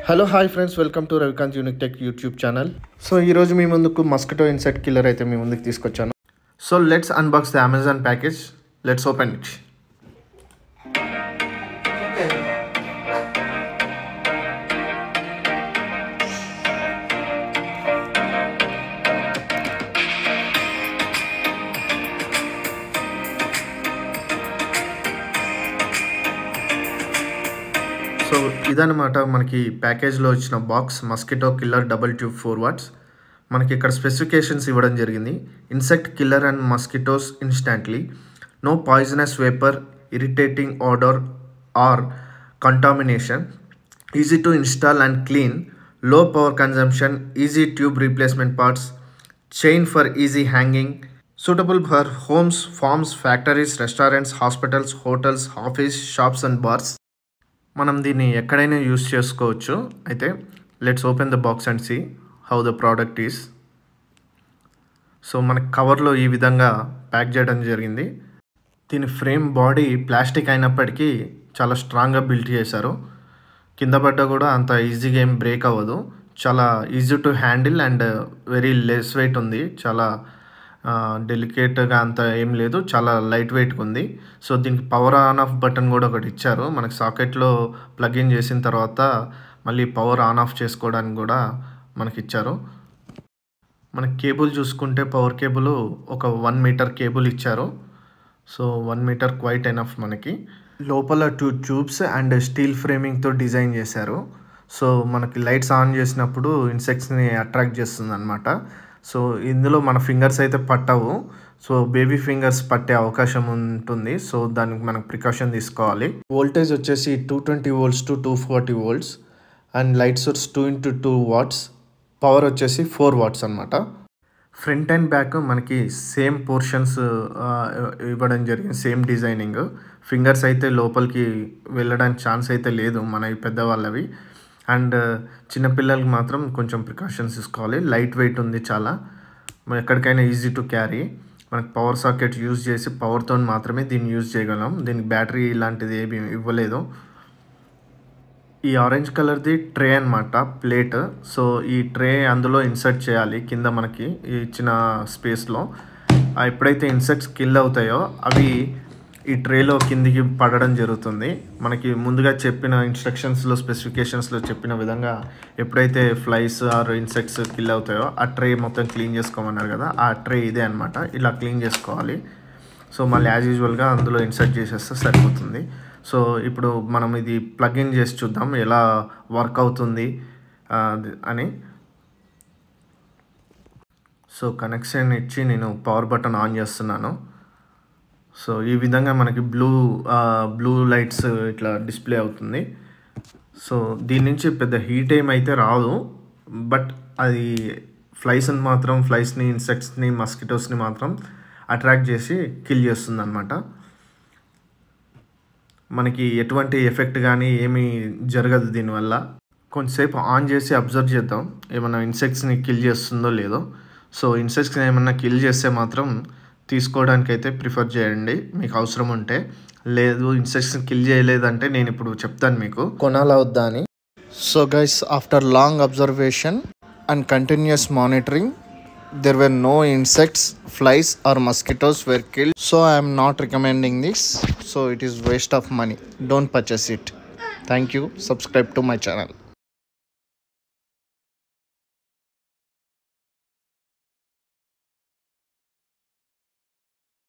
Hello hi friends, welcome to Ravikanth unique tech YouTube channel. So ఈరోజు మీ ముందుకు mosquito insect killer అయితే మీ ముందుకు తీసుకొచ్చాను. So let's unbox the Amazon package. Let's open it. So ఇదన్నమాట మనకి ప్యాకేజ్లో వచ్చిన box, mosquito killer double tube 4 watts. మనకి ఇక్కడ స్పెసిఫికేషన్స్ ఇవ్వడం జరిగింది. Insect killer and mosquitoes instantly, no poisonous vapour, irritating order or contamination, easy to install and clean, low power consumption, easy tube replacement parts, chain for easy hanging, suitable for homes, farms, factories, restaurants, hospitals, hotels, office, shops and bars. మనం దీన్ని ఎక్కడైనా use చేసుకోవచ్చు. అయితే let's open the box and see how the product is. So మనకి కవర్లో ఈ విధంగా pack చేయడం జరిగింది. దీని ఫ్రేమ్ బాడీ ప్లాస్టిక్ అయినప్పటికీ చాలా స్ట్రాంగ్గా బిల్డ్ చేశారు. కింద పడ్డ కూడా అంత ఈజీగా ఏం బ్రేక్ అవ్వదు. చాలా easy to handle and very less weight ఉంది. చాలా డెలికేట్గా అంత ఏం లేదు, చాలా లైట్ వెయిట్గా ఉంది. సో దీనికి పవర్ ఆన్ ఆఫ్ బటన్ కూడా ఒకటి ఇచ్చారు. మనకి సాకెట్లో ప్లగ్ ఇన్ చేసిన తర్వాత మళ్ళీ పవర్ ఆన్ ఆఫ్ చేసుకోవడానికి కూడా మనకి ఇచ్చారు. మనకి కేబుల్ చూసుకుంటే పవర్ కేబుల్ ఒక 1 మీటర్ కేబుల్ ఇచ్చారు. So 1 meter quite enough. మనకి లోపల 2 ట్యూబ్స్ అండ్ స్టీల్ ఫ్రేమింగ్తో డిజైన్ చేశారు. సో మనకి లైట్స్ ఆన్ చేసినప్పుడు ఇన్సెక్ట్స్ని అట్రాక్ట్ చేస్తుంది అనమాట. సో ఇందులో మన ఫింగర్స్ అయితే పట్టవు. సో బేబీ ఫింగర్స్ పట్టే అవకాశం ఉంటుంది. సో దానికి మనకు ప్రికాషన్ తీసుకోవాలి. వోల్టేజ్ వచ్చేసి 220 volts to 240 volts and light source 2x2 watts. Power వచ్చేసి 4 watts అనమాట. ఫ్రంట్ అండ్ బ్యాక్ మనకి సేమ్ పోర్షన్స్ ఇవ్వడం జరిగింది, సేమ్ డిజైనింగ్. ఫింగర్స్ అయితే లోపలికి వెళ్ళడానికి ఛాన్స్ అయితే లేదు మనవి పెద్దవాళ్ళవి. అండ్ చిన్నపిల్లలకి మాత్రం కొంచెం ప్రికాషన్స్ తీసుకోవాలి. లైట్ వెయిట్ ఉంది చాలా, ఎక్కడికైనా ఈజీ టు క్యారీ. మనకి పవర్ సాకెట్ యూజ్ చేసి పవర్తో మాత్రమే దీన్ని యూజ్ చేయగలం. దీనికి బ్యాటరీ ఇలాంటిది ఏమి ఇవ్వలేదు. ఈ ఆరెంజ్ కలర్ది ట్రే అనమాట, ప్లేట్. సో ఈ ట్రే అందులో ఇన్సర్ట్ చేయాలి కింద మనకి ఇచ్చిన స్పేస్లో. ఎప్పుడైతే ఇన్సెక్ట్స్ కిల్ అవుతాయో అవి ఈ ట్రేలో కిందికి పడడం జరుగుతుంది. మనకి ముందుగా చెప్పిన ఇన్స్ట్రక్షన్స్లో, స్పెసిఫికేషన్స్లో చెప్పిన విధంగా ఎప్పుడైతే ఫ్లైస్ ఆర్ ఇన్సెక్ట్స్ కిల్ అవుతాయో ఆ ట్రే మొత్తం క్లీన్ చేసుకోమన్నారు కదా, ఆ ట్రే ఇదే అనమాట. ఇలా క్లీన్ చేసుకోవాలి. సో మళ్ళీ యాజ్ యూజువల్గా అందులో ఇన్సర్ట్ చేసేస్తే సరిపోతుంది. సో ఇప్పుడు మనం ఇది ప్లగ్ ఇన్ చేసి చూద్దాం ఎలా వర్క్ అవుతుంది అని. సో కనెక్షన్ ఇచ్చి నేను పవర్ బటన్ ఆన్ చేస్తున్నాను. సో ఈ విధంగా మనకి బ్లూ లైట్స్ ఇట్లా డిస్ప్లే అవుతుంది. సో దీని నుంచి పెద్ద హీట్ ఏమైతే రాదు, బట్ అది ఫ్లైస్ని, ఇన్సెక్ట్స్ని, మస్కిటోస్ని మాత్రం అట్రాక్ట్ చేసి కిల్ చేస్తుంది అనమాట. మనకి ఎటువంటి ఎఫెక్ట్ కానీ ఏమీ జరగదు దీనివల్ల. కొంచెంసేపు ఆన్ చేసి అబ్జర్వ్ చేద్దాం ఏమైనా ఇన్సెక్ట్స్ని కిల్ చేస్తుందో లేదో. సో ఇన్సెక్ట్స్ని ఏమన్నా కిల్ చేస్తే మాత్రం తీసుకోవడానికి అయితే ప్రిఫర్ చేయండి మీకు అవసరం ఉంటే. లేదు ఇన్సెక్ట్స్ని కిల్ చేయలేదంటే నేను ఇప్పుడు చెప్తాను మీకు కొనాలా వద్దా అని. So guys, after long observation and continuous monitoring, there were no insects, flies or mosquitoes were killed. So I am not recommending this. So it is waste of money. Don't purchase it. Thank you. Subscribe to my channel.